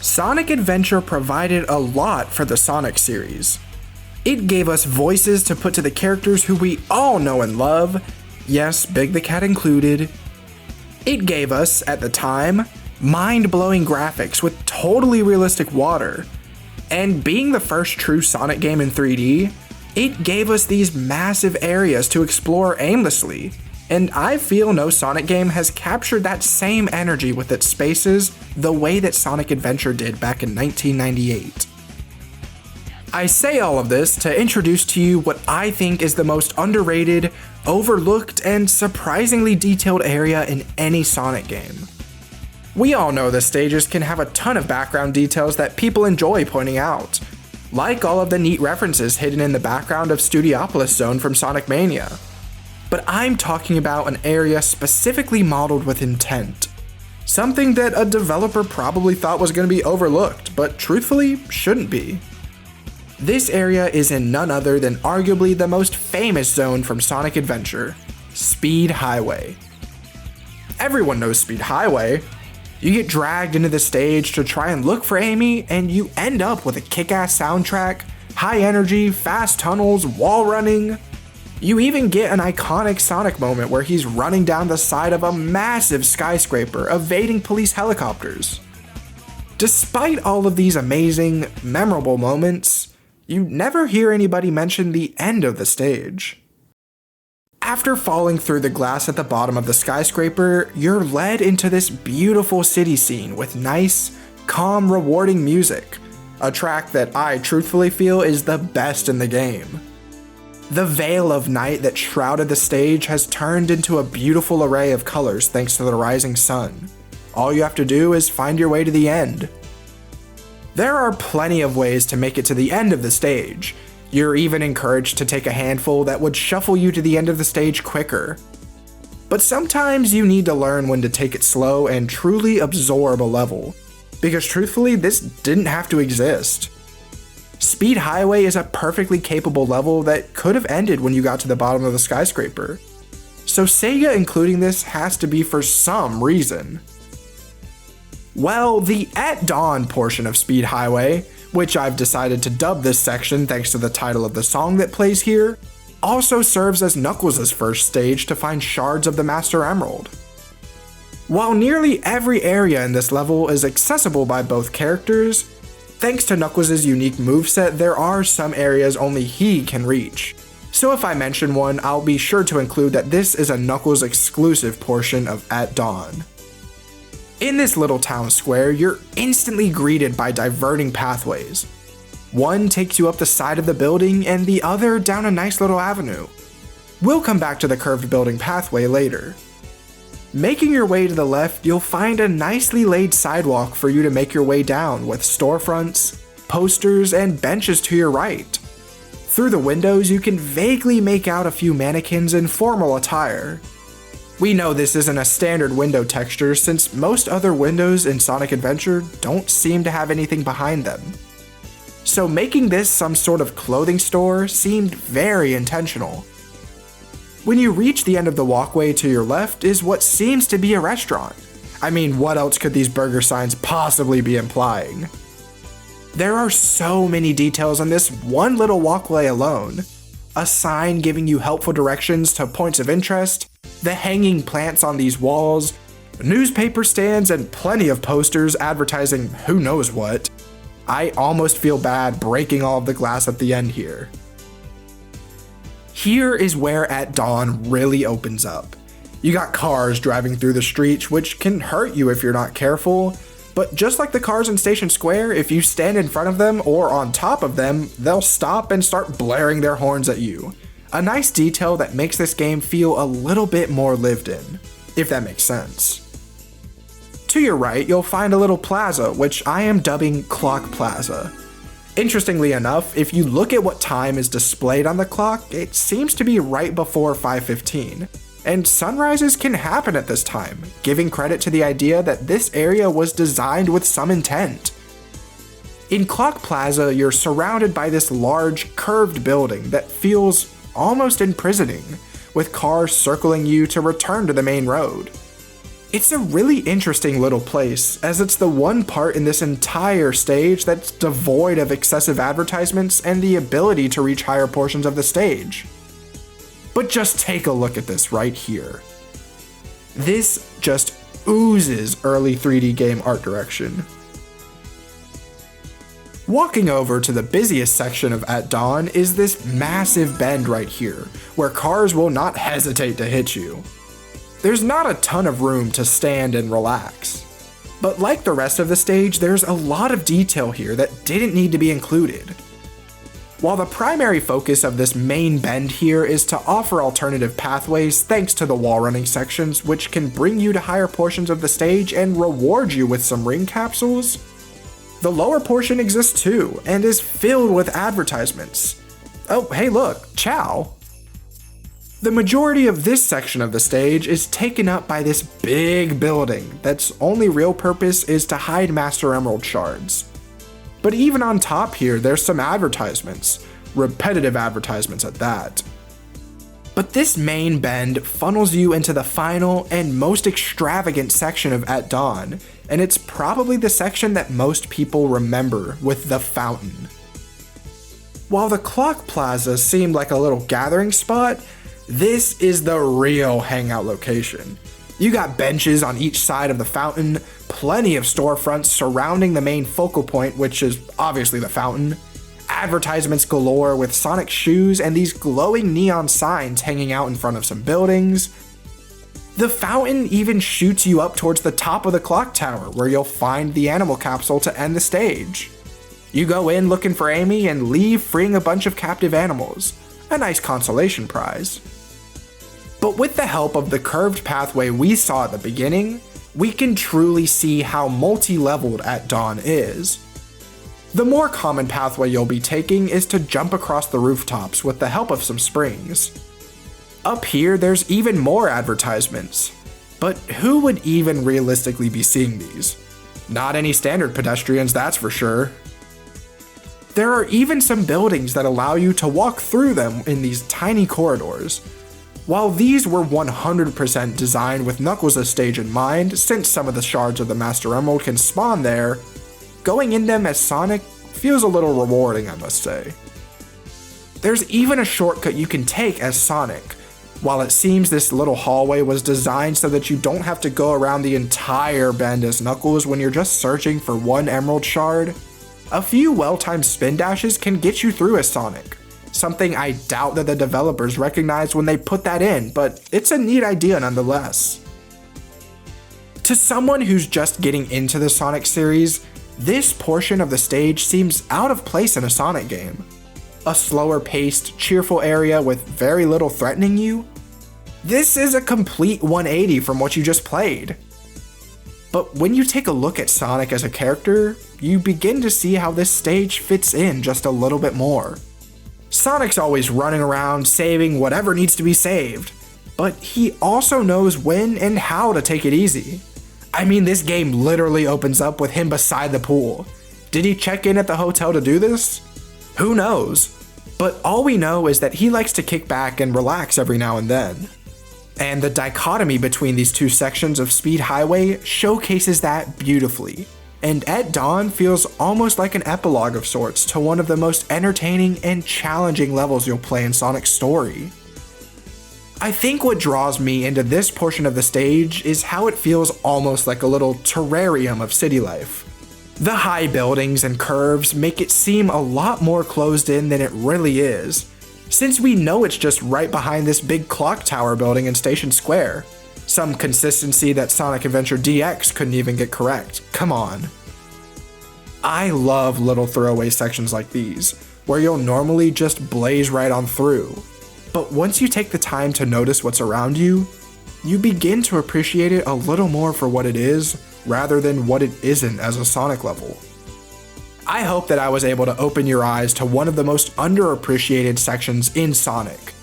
Sonic Adventure provided a lot for the Sonic series. It gave us voices to put to the characters who we all know and love, yes, Big the Cat included. It gave us, at the time, mind-blowing graphics with totally realistic water. And being the first true Sonic game in 3D, it gave us these massive areas to explore aimlessly. And I feel no Sonic game has captured that same energy with its spaces the way that Sonic Adventure did back in 1998. I say all of this to introduce to you what I think is the most underrated, overlooked, and surprisingly detailed area in any Sonic game. We all know the stages can have a ton of background details that people enjoy pointing out, like all of the neat references hidden in the background of Studiopolis Zone from Sonic Mania. But I'm talking about an area specifically modeled with intent. Something that a developer probably thought was going to be overlooked, but truthfully shouldn't be. This area is in none other than arguably the most famous zone from Sonic Adventure, Speed Highway. Everyone knows Speed Highway. You get dragged into the stage to try and look for Amy, and you end up with a kick-ass soundtrack, high energy, fast tunnels, wall running. You even get an iconic Sonic moment where he's running down the side of a massive skyscraper, evading police helicopters. Despite all of these amazing, memorable moments, you never hear anybody mention the end of the stage. After falling through the glass at the bottom of the skyscraper, you're led into this beautiful city scene with nice, calm, rewarding music, a track that I truthfully feel is the best in the game. The veil of night that shrouded the stage has turned into a beautiful array of colors thanks to the rising sun. All you have to do is find your way to the end. There are plenty of ways to make it to the end of the stage. You're even encouraged to take a handful that would shuffle you to the end of the stage quicker. But sometimes you need to learn when to take it slow and truly absorb a level, because truthfully, this didn't have to exist. Speed Highway is a perfectly capable level that could have ended when you got to the bottom of the skyscraper. So Sega including this has to be for some reason. Well, the At Dawn portion of Speed Highway, which I've decided to dub this section thanks to the title of the song that plays here, also serves as Knuckles' first stage to find shards of the Master Emerald. While nearly every area in this level is accessible by both characters, thanks to Knuckles' unique moveset, there are some areas only he can reach. So if I mention one, I'll be sure to include that this is a Knuckles exclusive portion of At Dawn. In this little town square, you're instantly greeted by diverting pathways. One takes you up the side of the building and the other down a nice little avenue. We'll come back to the curved building pathway later. Making your way to the left, you'll find a nicely laid sidewalk for you to make your way down with storefronts, posters, and benches to your right. Through the windows, you can vaguely make out a few mannequins in formal attire. We know this isn't a standard window texture since most other windows in Sonic Adventure don't seem to have anything behind them. So making this some sort of clothing store seemed very intentional. When you reach the end of the walkway to your left is what seems to be a restaurant. I mean, what else could these burger signs possibly be implying? There are so many details on this one little walkway alone. A sign giving you helpful directions to points of interest, the hanging plants on these walls, newspaper stands, and plenty of posters advertising who knows what. I almost feel bad breaking all of the glass at the end here. Here is where At Dawn really opens up. You got cars driving through the streets, which can hurt you if you're not careful, but just like the cars in Station Square, if you stand in front of them or on top of them, they'll stop and start blaring their horns at you. A nice detail that makes this game feel a little bit more lived in, if that makes sense. To your right, you'll find a little plaza, which I am dubbing Clock Plaza. Interestingly enough, if you look at what time is displayed on the clock, it seems to be right before 5:15, and sunrises can happen at this time, giving credit to the idea that this area was designed with some intent. In Clock Plaza, you're surrounded by this large, curved building that feels almost imprisoning, with cars circling you to return to the main road. It's a really interesting little place, as it's the one part in this entire stage that's devoid of excessive advertisements and the ability to reach higher portions of the stage. But just take a look at this right here. This just oozes early 3D game art direction. Walking over to the busiest section of At Dawn is this massive bend right here, where cars will not hesitate to hit you. There's not a ton of room to stand and relax. But like the rest of the stage, there's a lot of detail here that didn't need to be included. While the primary focus of this main bend here is to offer alternative pathways thanks to the wall running sections, which can bring you to higher portions of the stage and reward you with some ring capsules, the lower portion exists too, and is filled with advertisements. Oh, hey look, Chow. The majority of this section of the stage is taken up by this big building that's only real purpose is to hide Master Emerald shards. But even on top here, there's some advertisements, repetitive advertisements at that. But this main bend funnels you into the final and most extravagant section of At Dawn, and it's probably the section that most people remember with the fountain. While the Clock Plaza seemed like a little gathering spot, this is the real hangout location. You got benches on each side of the fountain, plenty of storefronts surrounding the main focal point, which is obviously the fountain, advertisements galore with Sonic shoes and these glowing neon signs hanging out in front of some buildings. The fountain even shoots you up towards the top of the clock tower, where you'll find the animal capsule to end the stage. You go in looking for Amy and leave freeing a bunch of captive animals, a nice consolation prize. But with the help of the curved pathway we saw at the beginning, we can truly see how multi-leveled At Dawn is. The more common pathway you'll be taking is to jump across the rooftops with the help of some springs. Up here, there's even more advertisements. But who would even realistically be seeing these? Not any standard pedestrians, that's for sure. There are even some buildings that allow you to walk through them in these tiny corridors. While these were 100% designed with Knuckles' stage in mind, since some of the shards of the Master Emerald can spawn there, going in them as Sonic feels a little rewarding, I must say. There's even a shortcut you can take as Sonic. While it seems this little hallway was designed so that you don't have to go around the entire bend as Knuckles when you're just searching for one Emerald shard, a few well-timed spin dashes can get you through as Sonic. Something I doubt that the developers recognized when they put that in, but it's a neat idea nonetheless. To someone who's just getting into the Sonic series, this portion of the stage seems out of place in a Sonic game. A slower paced, cheerful area with very little threatening you? This is a complete 180 from what you just played. But when you take a look at Sonic as a character, you begin to see how this stage fits in just a little bit more. Sonic's always running around saving whatever needs to be saved, but he also knows when and how to take it easy. I mean, this game literally opens up with him beside the pool. Did he check in at the hotel to do this? Who knows? But all we know is that he likes to kick back and relax every now and then. And the dichotomy between these two sections of Speed Highway showcases that beautifully. And At Dawn feels almost like an epilogue of sorts to one of the most entertaining and challenging levels you'll play in Sonic's story. I think what draws me into this portion of the stage is how it feels almost like a little terrarium of city life. The high buildings and curves make it seem a lot more closed in than it really is, since we know it's just right behind this big clock tower building in Station Square. Some consistency that Sonic Adventure DX couldn't even get correct. Come on. I love little throwaway sections like these, where you'll normally just blaze right on through. But once you take the time to notice what's around you, you begin to appreciate it a little more for what it is, rather than what it isn't as a Sonic level. I hope that I was able to open your eyes to one of the most underappreciated sections in Sonic.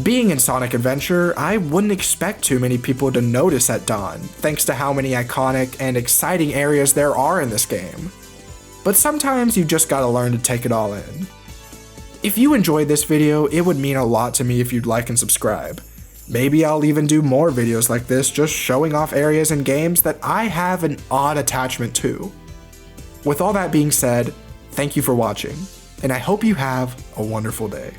Being in Sonic Adventure, I wouldn't expect too many people to notice At Dawn, thanks to how many iconic and exciting areas there are in this game. But sometimes you just gotta learn to take it all in. If you enjoyed this video, it would mean a lot to me if you'd like and subscribe. Maybe I'll even do more videos like this just showing off areas in games that I have an odd attachment to. With all that being said, thank you for watching, and I hope you have a wonderful day.